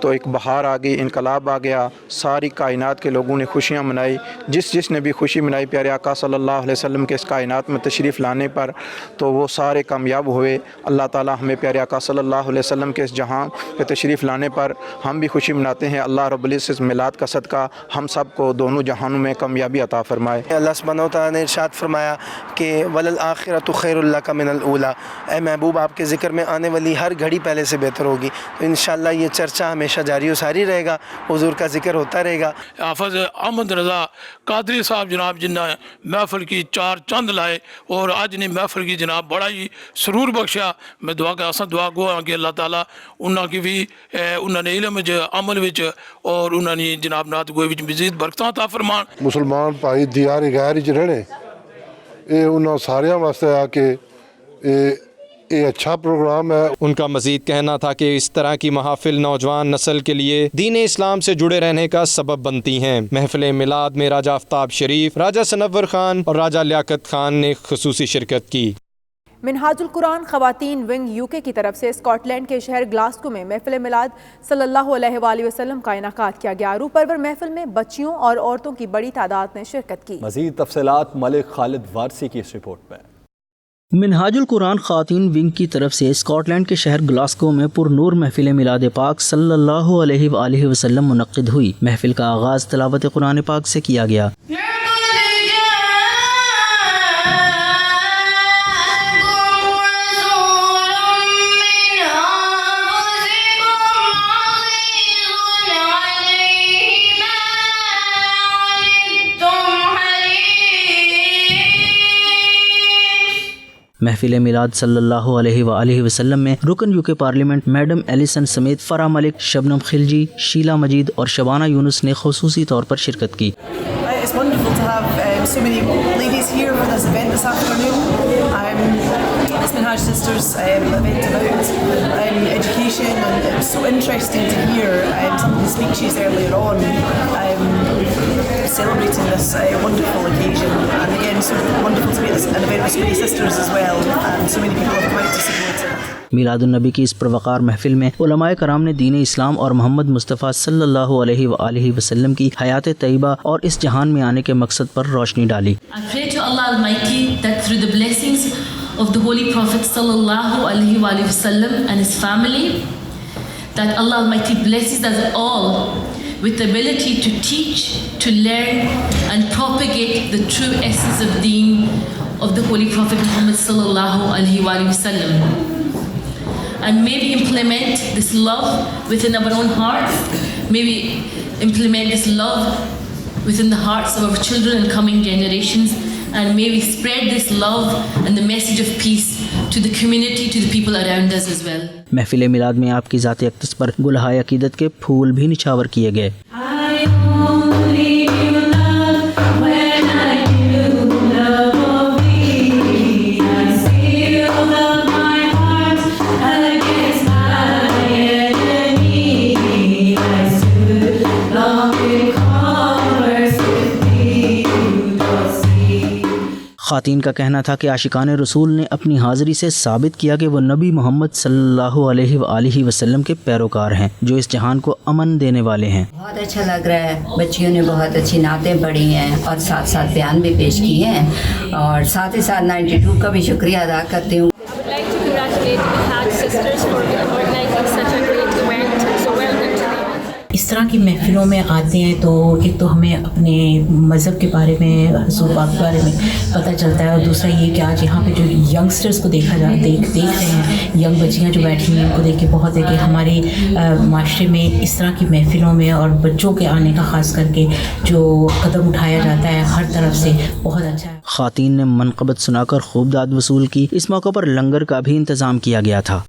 تو ایک بہار آ گئی، انقلاب آ گیا، ساری کائنات کے لوگوں نے خوشیاں منائی۔ جس نے بھی خوشی منائی پیارے آقا صلی اللہ علیہ وسلم کے اس کائنات میں تشریف لانے پر، تو وہ سارے کامیاب ہوئے۔ اللہ تعالی ہمیں پیارے آقا صلی اللہ علیہ وسلم کے اس جہاں پہ تشریف لانے پر ہم بھی خوشی مناتے ہیں۔ اللہ رب العزت میلاد کا صدقہ ہم سب کو دونوں جہانوں میں کامیابی عطا فرمائے۔ اللہ سبحانہ و تعالیٰ نے ارشاد فرمایا کہ وَلَلْآخِرَةُ خَيْرٌ لَكَ مِنَ الْأُولَىٰ، اے محبوب آپ کے ذکر میں آنے والی ہر گھڑی پہلے سے بہتر ہوگی۔ تو انشاءاللہ یہ چرچا ہمیشہ جاری و ساری رہے گا، حضور کا ذکر ہوتا رہے گا۔ حافظ احمد رضا قادری صاحب جناب جن نے محفل کی چار چاند لائے اور آج نے محفل کی جناب بڑا ہی سرور بخشیا۔ میں دعا کا اصل دعا گو ہاں کہ اللہ تعالیٰ انہوں کی بھی انہوں نے علم وچ عمل وچ اور انہوں نے جناب نعت گوئی وچ مزید برکتاں عطا فرمان۔ مسلمان بھائی دیار غیر وچ رہنے یہ انہوں ساریاں واسطے آ کے یہ اچھا پروگرام ہے۔ ان کا مزید کہنا تھا کہ اس طرح کی محافل نوجوان نسل کے لیے دین اسلام سے جڑے رہنے کا سبب بنتی ہیں۔ محفل میلاد میں راجہ آفتاب شریف، راجہ سنور خان اور راجہ لیاقت خان نے خصوصی شرکت کی۔ منہاج القرآن خواتین ونگ یو کے کی طرف سے اسکاٹ لینڈ کے شہر گلاسکو میں محفل میلاد صلی اللہ علیہ وآلہ وسلم کا انعقاد کیا گیا۔ روح پرور محفل میں بچیوں اور عورتوں کی بڑی تعداد نے شرکت کی۔ مزید تفصیلات ملک خالد وارسی کی اس رپورٹ میں۔ منہاج القرآن خواتین ونگ کی طرف سے اسکاٹ لینڈ کے شہر گلاسکو میں پر نور محفل میلاد پاک صلی اللہ علیہ وآلہ وسلم منعقد ہوئی۔ محفل کا آغاز تلاوت قرآن پاک سے کیا گیا۔ محفل میلاد صلی اللہ علیہ وآلہ وسلم میں رکن یو کے پارلیمنٹ میڈم ایلیسن سمیت فرا ملک، شبنم خلجی، شیلا مجید اور شبانہ یونس نے خصوصی طور پر شرکت کی۔ It's wonderful to have so many ladies here for this event this afternoon. This Minhaj Sisters event about education, and it was so interesting to hear some of the speeches earlier on celebrating this wonderful occasion, and again so wonderful to be at an event with so many sisters as well, and so many people have come out to support it. میلاد النبی کی اس پروقار محفل میں علماء کرام نے دین اسلام اور محمد مصطفیٰ صلی اللہ علیہ وآلہ وسلم کی حیات طیبہ اور اس جہان میں آنے کے مقصد پر روشنی ڈالی۔ I pray to Allah Almighty that through the blessings of the Holy Prophet sallallahu alaihi wasallam and his family, that Allah Almighty blesses us all with the ability to teach, to learn and propagate the true essence of deen of the Holy Prophet Muhammad sallallahu alaihi wasallam. And maybe implement this love within our own hearts. Maybe implement this love within the hearts of our children and coming generations. And maybe spread this love and the message of peace to the community, to the people around us as well. महफिल मिलाद में आपकी ज़ाती अक़दस पर गुलहाय अक़ीदत के फूल भी निछावर किए गए। ख़ातीन का कहना था कि आशिकान रसूल ने अपनी हाज़िरी से साबित किया कि वो नबी मोहम्मद सल्लल्लाहु अलैहि वसल्लम के पैरोकार हैं, जो इस जहान को अमन देने वाले हैं। बहुत अच्छा लग रहा है, बच्चियों ने बहुत अच्छी नातें पढ़ी हैं और साथ साथ बयान भी पेश किए हैं, और साथ ही साथ 92 का भी शुक्रिया अदा करती हूँ। इस तरह की महफिलों में आते हैं तो एक तो हमें अपने मज़हब के बारे में, रसूल पाक के बारे में पता चलता है, और दूसरा ये कि आज यहाँ पे जो यंगस्टर्स को देख रहे हैं, यंग बच्चियाँ जो बैठी हैं, उनको देख के बहुत है कि हमारे माशरे में इस तरह की महफिलों में और बच्चों के आने का ख़ास करके जो कदम उठाया जाता है हर तरफ से, बहुत अच्छा है। ख़ातीन ने मनक़बत सुनाकर खूब दाद वसूल की। इस मौके पर लंगर का भी इंतज़ाम किया गया था।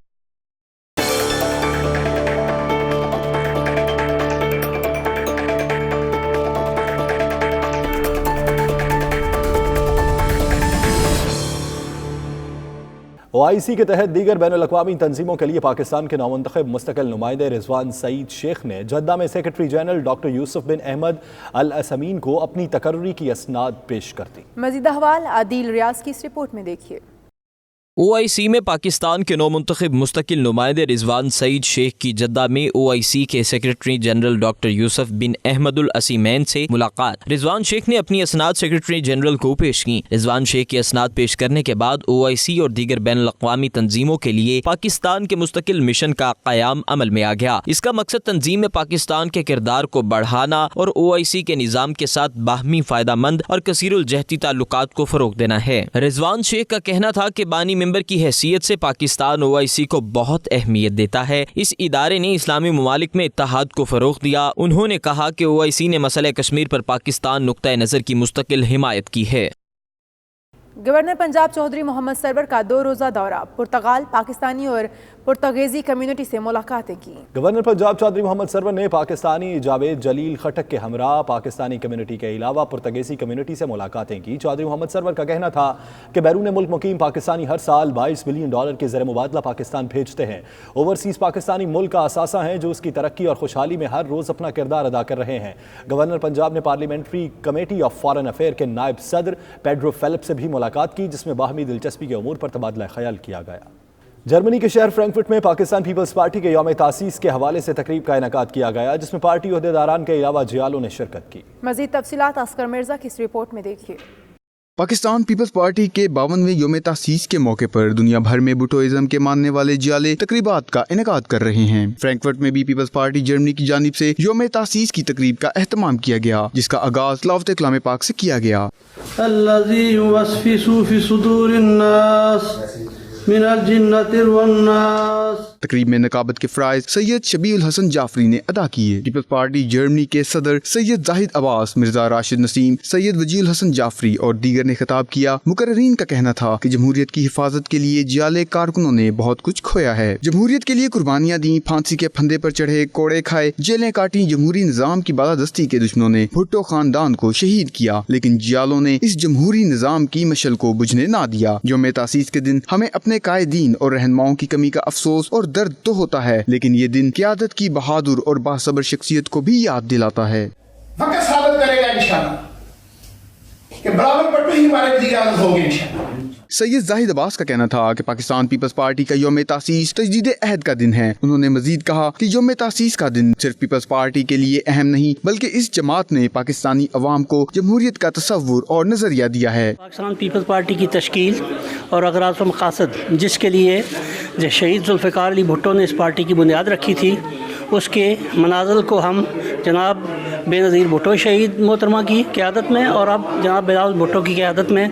OIC के तहत दीगर बैनुल-अक़वामी तंजीमों के लिए पाकिस्तान के नामुंतखब मुस्तकिल नुमाइंदे रिजवान सईद शेख ने जद्दा में सेक्रेटरी जनरल डॉक्टर यूसुफ बिन अहमद अल असमीन को अपनी तकर्री की असनाद पेश कर दी। मज़ीद अहवाल आदिल रियाज की इस रिपोर्ट में देखिए। OIC में पाकिस्तान के नौमुंतखब मुस्तकिल नुमाइंदे रिजवान सईद शेख की जद्दा में OIC के सेक्रेटरी जनरल डॉक्टर यूसुफ बिन अहमदुल असीमैन से मुलाकात। रिजवान शेख ने अपनी असनाद सेक्रेटरी जनरल को पेश की। रिजवान शेख की असनाद पेश करने के बाद OIC और दीगर बैनुल-अक़वामी तंजीमों के लिए पाकिस्तान के मुस्तकिल मिशन का क़याम अमल में आ गया। इसका मकसद तंजीम में पाकिस्तान के किरदार को बढ़ाना और OIC के निज़ाम के साथ बाहमी फ़ायदामंद और कसीरुल जहती ताल्लुकात को फ़रोग़ देना है। रिजवान शेख का कहना था कि बानी मेंबर की हैसियत से पाकिस्तान OIC को बहुत अहमियत देता है। इस इदारे ने इस्लामी ममालिक में इत्तेहाद को फ़रोग़ दिया। उन्होंने कहा कि OIC ने मसला कश्मीर पर पाकिस्तान नुक्ता नज़र की मुस्तकिल हिमायत की है। गवर्नर पंजाब चौधरी मोहम्मद सरवर का 2 रोज़ा दौरा, पुर्तगाल, पाकिस्तानी और पुर्तगीज़ी कम्युनिटी से मुलाकातें की। गवर्नर पंजाब चौधरी मोहम्मद सरवर ने पाकिस्तानी जावेद जलील खटक के हमरा पाकिस्तानी कम्युनिटी के अलावा पुर्तगीज़ी कम्युनिटी से मुलाकातें की। चौधरी मोहम्मद सरवर का कहना था कि बैरून मुल्क मुकीम पाकिस्तानी हर साल $22 बिलियन के ज़र मुबादला पाकिस्तान भेजते हैं। ओवरसीज़ पाकिस्तानी मुल्क का असासा हैं जो उसकी तरक्की और खुशहाली में हर रोज़ अपना किरदार अदा कर रहे हैं। गवर्नर पंजाब ने parliamentary committee of foreign affair के नायब सदर पेड्रो फेलिप से भी मुलाकात की, जिसमें बाहमी दिलचस्पी के उमूर पर तबादला ख्याल किया गया। जर्मनी के शहर फ्रैंकफर्ट में पाकिस्तान पीपल्स पार्टी के यौम तासीस के हवाले से तकरीब का इनेकाद किया गया, जिसमें पार्टी ओहदेदारान के अलावा जियालों ने शिरकत की। मज़ीद तफसीलात अस्कर मिर्जा की इस रिपोर्ट में देखिए। पाकिस्तान पीपल्स पार्टी के 52वें यौम तासीस के मौके पर दुनिया भर में भुट्टोइज्म के मानने वाले जियाले तकरीबात का इनेकाद कर रहे हैं। फ्रैंकफर्ट में भी पीपल्स पार्टी जर्मनी की जानिब से यौम तासीस की तकरीब का एहतमाम किया गया, जिसका आगाज तिलावत कलाम पाक से किया गया। तकरीब में नकाबत के फ्राइज सैयद शबीउल हसन जाफरी ने अदा किए। पीपल्स पार्टी जर्मनी के सदर सैयद जाहिद अब्बास, मिर्जा राशिद नसीम, सैयद वजीउल हसन जाफरी और दीगर ने खिताब किया। मुकर्ररीन का कहना था कि जमहूरियत की हिफाजत के लिए जियाले कारकुनों ने बहुत कुछ खोया है। जमहूरियत के लिए कुर्बानियां दी, फांसी के फंदे पर चढ़े, कोड़े खाए, जेलें काटी। जमहूरी निजाम की बालादस्ती के दुश्मनों ने भुट्टो खानदान को शहीद किया, लेकिन जियालों ने इस जमहूरी निजाम की मशल को बुझने ना दिया। यौम तासीस के दिन हमें अपने कायदीन और रहनुमाओं की कमी का अफसोस और दर्द तो होता है, लेकिन ये दिन क़यादत की बहादुर और बासबर शख्सियत को भी याद दिलाता है। वक्त साबित करेगा इंशाअल्लाह कि बराबर पट्टू ही हमारे क़यादत होगी इंशाअल्लाह। सैयद जाहिद अब्बास का कहना था कि पाकिस्तान पीपल्स पार्टी का यौम तासीस तजदीद अहद का दिन है। उन्होंने मजीद कहा कि यौम तासीस का दिन सिर्फ पीपल्स पार्टी के लिए अहम नहीं, बल्कि इस जमात ने पाकिस्तानी अवाम को जमहूरियत का तसव्वुर और नजरिया दिया है। पाकिस्तान पीपल्स पार्टी की तश्कील और अगराज़ व मक़ासद जिसके लिए शहीद जुल्फ़िकार अली भुट्टो ने इस पार्टी की बुनियाद रखी थी, उसके मनाज़िल को हम जनाब बेनज़ीर भुट्टो शहीद मोहतरमा की क़यादत में और अब जनाब बिलावल भुट्टो की क़यादत में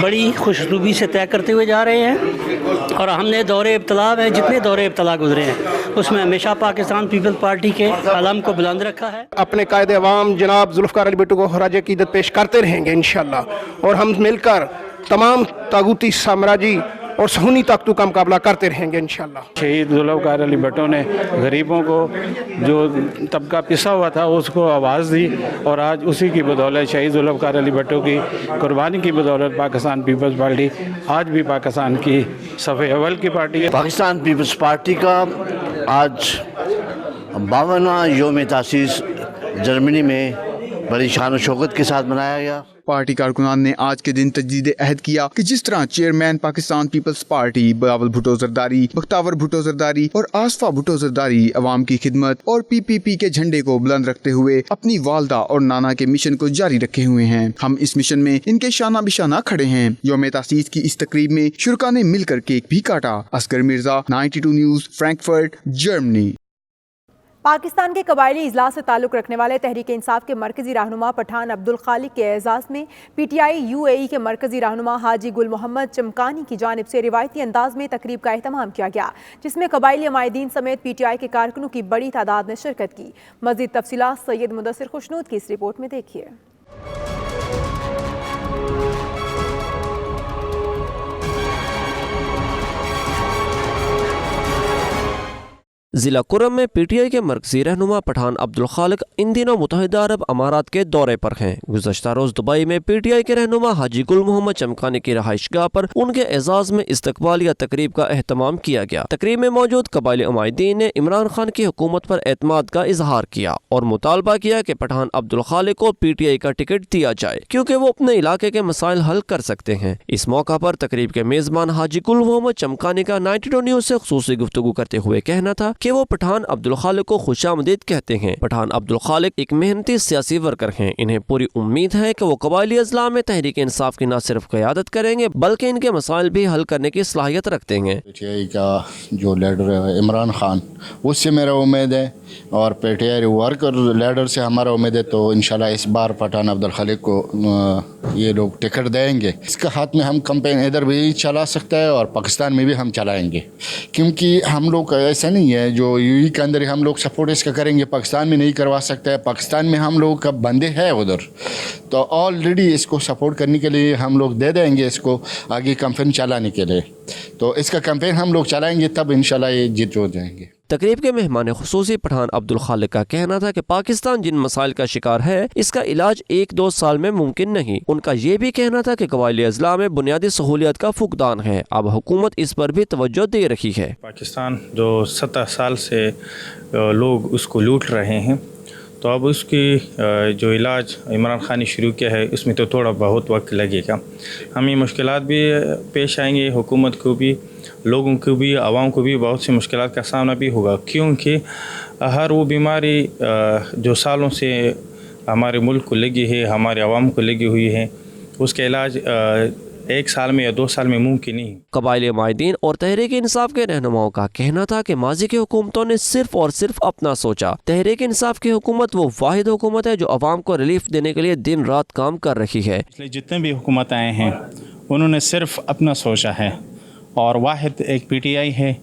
बड़ी खुशरूबी से तय करते हुए जा रहे हैं। और हमने दौरे इब्तला में जितने दौरे इब्तला गुजरे हैं उसमें हमेशा पाकिस्तान पीपल्स पार्टी के अलम को बुलंद रखा है। अपने कायद अवाम जनाब जुल्फ़िकार अली भुट्टो को खराज अक़ीदत पेश करते रहेंगे इंशाअल्लाह, और हम मिलकर तमाम तागूती साम्राज्य और सहूनी ताकतों का मुकाबला करते रहेंगे इंशाअल्लाह। शहीद जुल्फ़िकार अली भुट्टो ने गरीबों को जो तबका पिसा हुआ था उसको आवाज़ दी, और आज उसी की बदौलत शहीद जुल्फ़िकार अली भुट्टो की कुर्बानी की बदौलत पाकिस्तान पीपल्स पार्टी आज भी पाकिस्तान की सफ़े अव्वल की पार्टी है। पाकिस्तान पीपल्स पार्टी का आज 52वां यौम तासीस जर्मनी में बड़ी शान और शौकत के साथ मनाया गया। पार्टी कारकुनान ने आज के दिन तजदीद अहद किया कि जिस तरह चेयरमैन पाकिस्तान पीपल्स पार्टी बिलावल भुट्टो जरदारी, बख्तावर भुट्टो जरदारी और आसफा भुट्टो जरदारी अवाम की खिदमत और PPP के झंडे को बुलंद रखते हुए अपनी वालदा और नाना के मिशन को जारी रखे हुए हैं। हम इस मिशन में इनके शाना बिशाना खड़े हैं। यौम तासीस की इस तकरीब में शुरका ने मिलकर केक भी काटा। Asghar Mirza, 92 news, Frankfurt, Germany. Pakistan के कबायली इजलास से ताल्लुक़ रखने वाले तहरीक इंसाफ के मरकज़ी रहनुमा पठान अब्दुल खालिक के एजाज़ में PTI UAE के मरकज़ी रहनुमा हाजी गुल मोहम्मद चमकानी की जानिब से रिवायती अंदाज में तकरीब का एहतमाम किया गया, जिसमें कबायली अमायदीन समेत PTI के कारकुनों की बड़ी तादाद ने शिरकत की। मज़ीद तफसीलात सैयद मुदस्सिर खुशनूद की इस रिपोर्ट में देखिए। जिला कुरम में PTI के मरकजी रहनुमा पठान अब्दुल खालिक इन दिनों मुत्तहिदा अरब अमारात के दौरे पर हैं। गुज़श्ता रोज दुबई में PTI के रहनुमा हाजी गुल मोहम्मद चमकानी की रहाइशगाह पर उनके एजाज में इस्तकबालिया तकरीब का एहतमाम किया गया। तकरीब में मौजूद कबायली उमायदीन ने इमरान खान की हुकूमत पर एतमाद का इजहार किया और मुतालबा किया कि पठान अब्दुल खालिक को PTI का टिकट दिया जाए, क्योंकि वो अपने इलाके के मसाइल हल कर सकते हैं। इस मौका पर तकरीब के मेजबान हाजी गुल मोहम्मद चमकानी का 92 न्यूज़ से खुसूसी गुफ्तगू करते हुए कहना था कि वो पठान अब्दुल खालिक को खुशामदीद कहते हैं। पठान अब्दुल खालिक एक मेहनती सियासी वर्कर हैं। इन्हें पूरी उम्मीद है कि वो कबायली अजला में तहरीक इंसाफ की न सिर्फ क़यादत करेंगे बल्कि इनके मसाइल भी हल करने की सलाहियत रखते हैं। PTI का जो लीडर है इमरान खान, उससे मेरा उम्मीद है, और PTI वर्कर लीडर से हमारा उम्मीद है, तो इंशाल्लाह इस बार पठान अब्दुल खालिक को ये लोग टिकट देंगे। इसका हाथ में हम कैंपेन इधर भी चला सकते हैं और पाकिस्तान में भी हम चलाएंगे, क्योंकि हम लोग ऐसा नहीं है जो UAE के अंदर हम लोग सपोर्ट इसका करेंगे, पाकिस्तान में नहीं करवा सकते हैं। पाकिस्तान में हम लोग का बंदे हैं उधर, तो ऑलरेडी इसको सपोर्ट करने के लिए हम लोग दे देंगे इसको आगे कैंपेन चलाने के लिए। तो इसका कैंपेन हम लोग चलाएंगे, तब इंशाल्लाह ये जीत हो जाएंगे। तकरीब के मेहमान खुसूसी पठान अब्दुल खालिक का कहना था कि पाकिस्तान जिन मसाइल का शिकार है इसका इलाज 1-2 साल में मुमकिन नहीं। उनका ये भी कहना था कि कबायली अजला में बुनियादी सहूलियत का फुकदान है, अब हुकूमत इस पर भी तवज्जो दे रही है। पाकिस्तान जो 70 साल से लोग उसको लूट रहे हैं, तो अब उसकी जो इलाज इमरान खान ने शुरू किया है उसमें तो थोड़ा बहुत वक्त लगेगा। हमें मुश्किलात भी पेश आएंगे, हुकूमत को भी, लोगों को भी, आवाम को भी बहुत सी मुश्किलात का सामना भी होगा, क्योंकि हर वो बीमारी जो सालों से हमारे मुल्क को लगी है, हमारे आवाम को लगी हुई है, उसका इलाज 1 साल में या 2 साल में मुमकिन नहीं। कबायली माहिदीन और तहरीक इंसाफ के रहनुमाओं का कहना था कि माजी की हुकूमतों ने सिर्फ और सिर्फ अपना सोचा। तहरीक इंसाफ की हुकूमत वो वाहिद हुकूमत है जो अवाम को रिलीफ देने के लिए दिन रात काम कर रही है। इसलिए जितने भी हुकूमत आए हैं उन्होंने सिर्फ अपना सोचा है, और वाहिद एक PTI है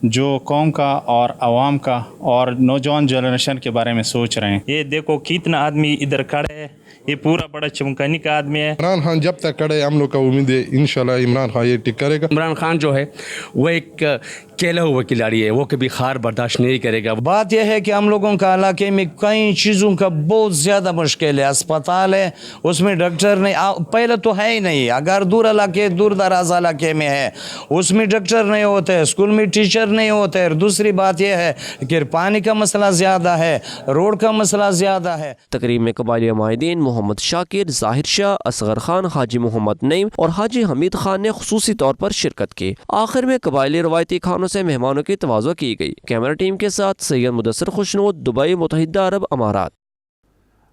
जो कौम का और आवाम का और नौजवान जनरेशन के बारे में सोच रहे हैं। ये देखो कितना आदमी इधर खड़े है, ये पूरा बड़ा चमकानी का आदमी है। इमरान खान जब तक खड़े हम लोग का उम्मीद है इंशाल्लाह इमरान खान ये टिक करेगा। इमरान खान जो है वो एक केला हुआ खिलाड़ी है, वो कभी हार बर्दाश्त नहीं करेगा। बात यह है कि हम लोगों का इलाके में कई चीज़ों का बहुत ज़्यादा मुश्किल है। अस्पताल है, उसमें डॉक्टर नहीं, पहले तो है ही नहीं। अगर दूर इलाके, दूर दराज इलाके में है उसमें डॉक्टर नहीं होते, स्कूल में टीचर नहीं होते। दूसरी बात यह है कि पानी का मसला ज़्यादा है, रोड का मसला ज़्यादा है। तकरीब में कबायली माहिदीन मोहम्मद शाकिर, जाहिर शाह, असगर खान, हाजी मोहम्मद नईम और हाजी हमीद खान ने खुसूसी तौर पर शिरकत की। आखिर में कबायली रवायती खानों से मेहमानों की तवाज़ो की गई। कैमरा टीम के साथ सैयद मुदस्सिर खुशनूद, दुबई, मुत्तहिदा अरब अमारात।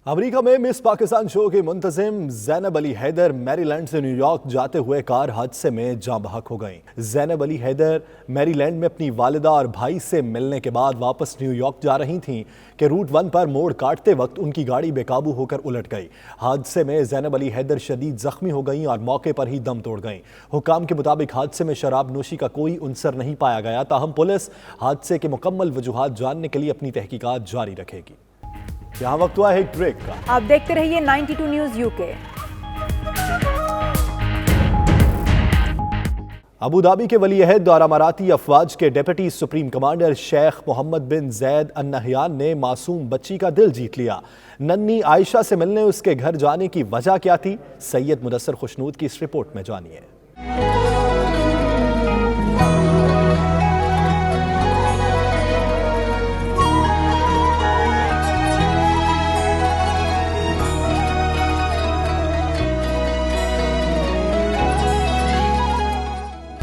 अमेरिका में मिस पाकिस्तान शो के मुंतजिम ज़ैनब अली हैदर मैरीलैंड से न्यूयॉर्क जाते हुए कार हादसे में जाँ बहक हो गईं। ज़ैनब अली हैदर मैरीलैंड में अपनी वालिदा और भाई से मिलने के बाद वापस न्यूयॉर्क जा रही थीं कि रूट 1 पर मोड़ काटते वक्त उनकी गाड़ी बेकाबू होकर उलट गई। हादसे में ज़ैनब अली हैदर शदीद जख्मी हो गईं और मौके पर ही दम तोड़ गईं। हुक्काम के मुताबिक हादसे में शराब नोशी का कोई उनसर नहीं पाया गया, ताहम पुलिस हादसे के मुकम्मल वजूहात जानने के लिए अपनी तहकीकात जारी रखेगी। यहाँ वक्त हुआ है एक ब्रेक का। आप देखते रहिए 92 न्यूज़ यूके। अबू धाबी के वली अहद और अमाराती अफवाज के deputy supreme commander Sheikh Mohammed bin Zayed Al Nahyan ने मासूम बच्ची का दिल जीत लिया। नन्ही आयशा से मिलने उसके घर जाने की वजह क्या थी, सैयद मुदस्सर खुशनूद की इस रिपोर्ट में जानिए।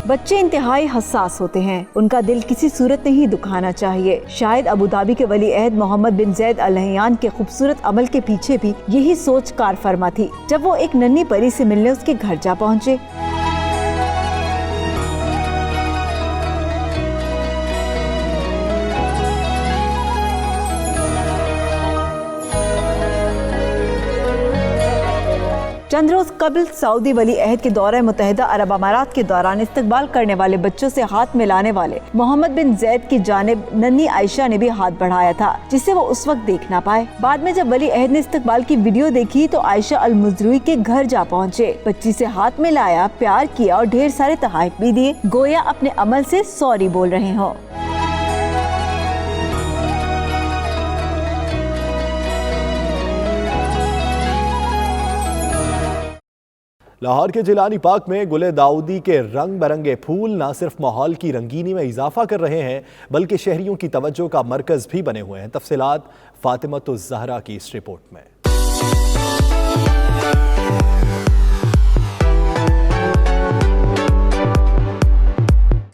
बच्चे इंतहाई हसास होते हैं, उनका दिल किसी सूरत नहीं दुखाना चाहिए। शायद अबू धाबी के वली अहद Mohammad bin Zayed Al Nahyan के खूबसूरत अमल के पीछे भी यही सोच कार फरमा थी जब वो एक नन्ही परी से मिलने उसके घर जा पहुँचे। चंद रोज कबल सऊदी वली अहद के दौरे मुत्तहिदा अरब अमारात के दौरान इस्तकबाल करने वाले बच्चों से हाथ मिलाने वाले मोहम्मद बिन जैद की जानिब नन्ही आयशा ने भी हाथ बढ़ाया था, जिसे वो उस वक्त देख ना पाए। बाद में जब वली अहद ने इस्तकबाल की वीडियो देखी तो आयशा अल मुजरुई के घर जा पहुँचे, बच्ची से हाथ मिलाया, प्यार किया और ढेर सारे तोहफे भी दिए, गोया अपने अमल से सॉरी बोल रहे हों। लाहौर के जिलानी पार्क में गुले दाऊदी के रंग बिरंगे फूल न सिर्फ माहौल की रंगीनी में इजाफा कर रहे हैं बल्कि शहरियों की तवज्जो का मरकज भी बने हुए हैं। तफसीलात फातिमतुज़ ज़हरा की इस रिपोर्ट में।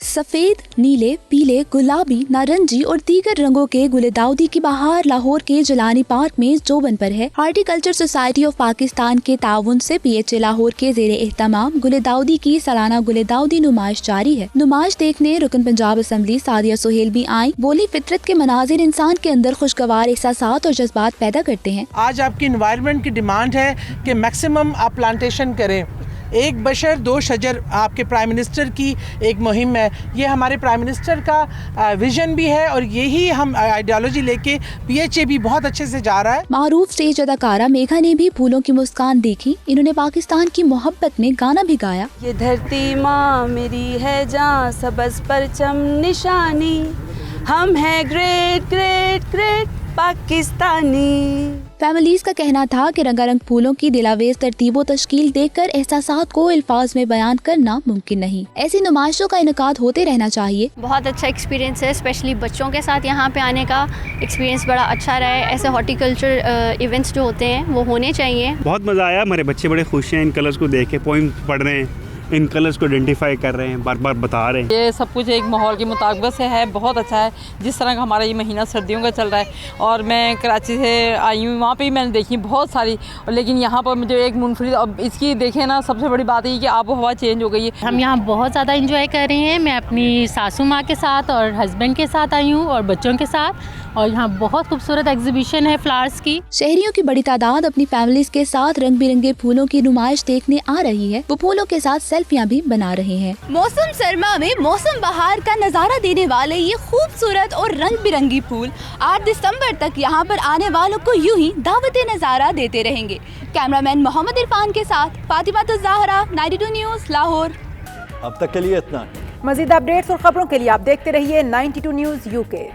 सफ़ेद, नीले, पीले, गुलाबी, नारंगी और दीगर रंगों के गुले दाऊदी की बहार लाहौर के जिलानी पार्क में जोबन पर है। हार्टिकल्चर सोसाइटी ऑफ पाकिस्तान के ताउन से PHA लाहौर के ज़ेरे एहतमाम गुले दाऊदी की सालाना गुले दाऊदी नुमाइश जारी है। नुमाइश देखने रुकन पंजाब असम्बली सादिया सुहेल भी आई। बोली फितरत के मनाजिर इंसान के अंदर खुशगवार एहसासात और जज्बात पैदा करते हैं। आज आपकी इन्वायरमेंट की डिमांड है कि मैक्सिमम आप प्लांटेशन करें। एक बशर दो शजर आपके प्राइम मिनिस्टर की एक मुहिम है, ये हमारे प्राइम मिनिस्टर का विजन भी है और यही हम आइडियोलॉजी लेके PHA भी बहुत अच्छे से जा रहा है। मारूफ स्टेज अदाकारा मेघा ने भी फूलों की मुस्कान देखी। इन्होंने पाकिस्तान की मोहब्बत में गाना भी गाया। ये धरती माँ मेरी है जहाँ सबज परचम निशानी, हम है great great great Pakistani. Families का कहना था कि रंगारंग फूलों की दिलावेज तरतीब तश्कील देखकर एहसासात को अल्फाज में बयान करना मुमकिन नहीं। ऐसी नुमाइशों का इनकाद होते रहना चाहिए। बहुत अच्छा एक्सपीरियंस है, स्पेशली बच्चों के साथ यहाँ पे आने का एक्सपीरियंस बड़ा अच्छा रहा है। ऐसे हॉर्टिकल्चर इवेंट्स जो होते हैं वो होने चाहिए। बहुत मज़ा आया, हमारे बच्चे बड़े खुश हैं, इन कलर्स को देख के पोइम पढ़ रहे हैं, इन कलर्स को आइडेंटिफाई कर रहे हैं, बार बार बता रहे हैं। ये सब कुछ एक माहौल के मुताबिक से है, बहुत अच्छा है। जिस तरह का हमारा ये महीना सर्दियों का चल रहा है और मैं कराची से आई हूँ, वहाँ पे भी मैंने देखी बहुत सारी, लेकिन यहाँ पर मुझे एक मुनफरिद, अब इसकी देखें ना, सबसे बड़ी बात है कि आबो हवा चेंज हो गई है। हम यहाँ बहुत ज़्यादा इंजॉय कर रहे हैं। मैं अपनी सासू माँ के साथ और हस्बैंड के साथ आई हूँ और बच्चों के साथ, और यहाँ बहुत खूबसूरत एग्जीबिशन है फ्लावर्स की। शहरियों की बड़ी तादाद अपनी फैमिलीज के साथ रंग बिरंगे फूलों की नुमाइश देखने आ रही है। वो फूलों के साथ सेल्फियाँ भी बना रहे हैं। मौसम सरमा में मौसम बहार का नजारा देने वाले ये खूबसूरत और रंग बिरंगी फूल 8 दिसंबर तक यहाँ पर आने वालों को यूं ही दावत नजारा देते रहेंगे। कैमरामैन मोहम्मद इरफान के साथ फातिमतुज़ ज़हरा, 92 न्यूज़ लाहौर। अब तक के लिए इतना। मज़ीद अपडेट्स और खबरों के लिए आप देखते रहिए 92 न्यूज़ UK।